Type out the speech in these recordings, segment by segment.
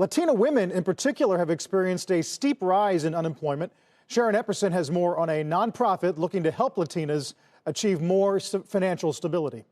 Latina women in particular have experienced a steep rise in unemployment. Sharon Epperson has more on a nonprofit looking to help Latinas achieve more financial stability.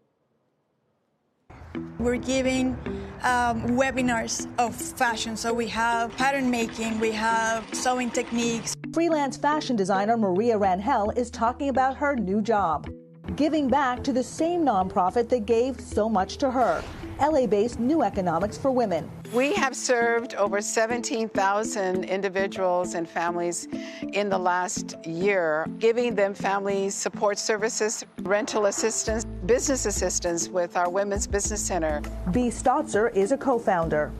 We're giving webinars of fashion. So we have pattern making, we have sewing techniques. Freelance fashion designer Maria Rangel is talking about her new job, giving back to the same nonprofit that gave so much to her, LA-based New Economics for Women. We have served over 17,000 individuals and families in the last year, giving them family support services, rental assistance, business assistance with our Women's Business Center. Bea Stotzer is a co-founder.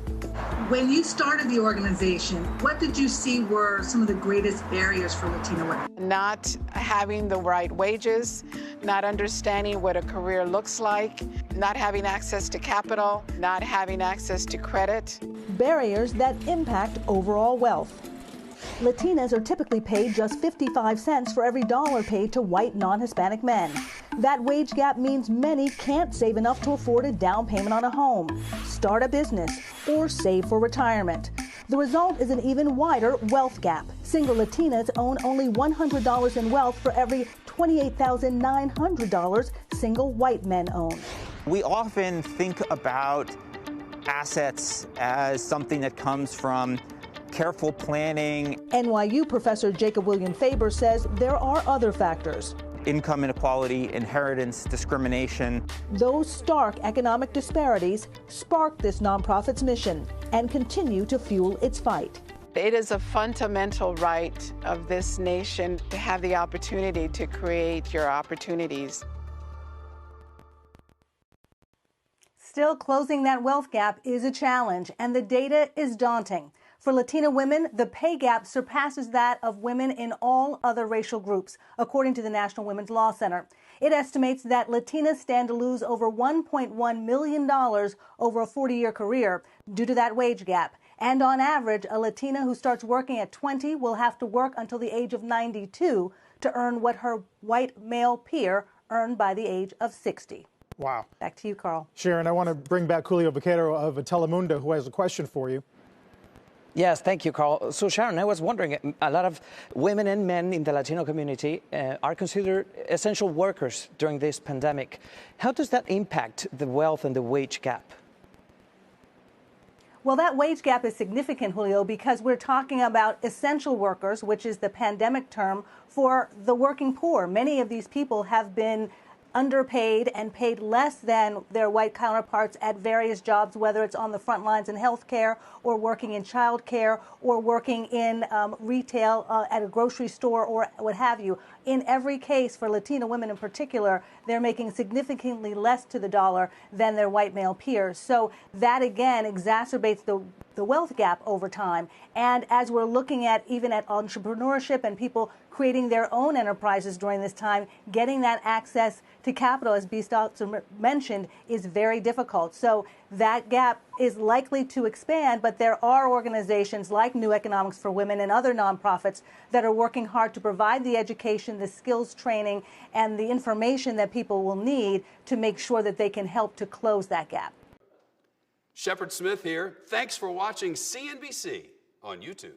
When you started the organization, what did you see were some of the greatest barriers for Latina women? Not having the right wages, not understanding what a career looks like, not having access to capital, not having access to credit. Barriers that impact overall wealth. Latinas are typically paid just 55 cents for every dollar paid to white non-Hispanic men. That wage gap means many can't save enough to afford a down payment on a home, start a business, or save for retirement. The result is an even wider wealth gap. Single Latinas own only $100 in wealth for every $28,900 single white men own. We often think about assets as something that comes from careful planning. NYU professor Jacob William Faber says there are other factors. Income inequality, inheritance, discrimination. Those stark economic disparities sparked this nonprofit's mission and continue to fuel its fight. It is a fundamental right of this nation to have the opportunity to create your opportunities. Still, closing that wealth gap is a challenge, and the data is daunting. For Latina women, the pay gap surpasses that of women in all other racial groups, according to the National Women's Law Center. It estimates that Latinas stand to lose over $1.1 million over a 40-year career due to that wage gap. And on average, a Latina who starts working at 20 will have to work until the age of 92 to earn what her white male peer earned by the age of 60. Wow. Back to you, Carl. Sharon, I want to bring back Julio Vaquero of Telemundo, who has a question for you. Yes, thank you, Carl. So, Sharon, I was wondering, a lot of women and men in the Latino community are considered essential workers during this pandemic. How does that impact the wealth and the wage gap? Well, that wage gap is significant, Julio, because we're talking about essential workers, which is the pandemic term for the working poor. Many of these people have been underpaid and paid less than their white counterparts at various jobs, whether it's on the front lines in healthcare or working in childcare or working in retail at a grocery store or what have you. In every case, for Latina women in particular, they're making significantly less to the dollar than their white male peers. So that, again, exacerbates the wealth gap over time. And as we're looking at even at entrepreneurship and people creating their own enterprises during this time, getting that access to capital, as Bea Stotzer mentioned, is very difficult. So that gap is likely to expand, but there are organizations like New Economics for Women and other nonprofits that are working hard to provide the education, the skills training, and the information that people will need to make sure that they can help to close that gap. Shepard Smith here. Thanks for watching CNBC on YouTube.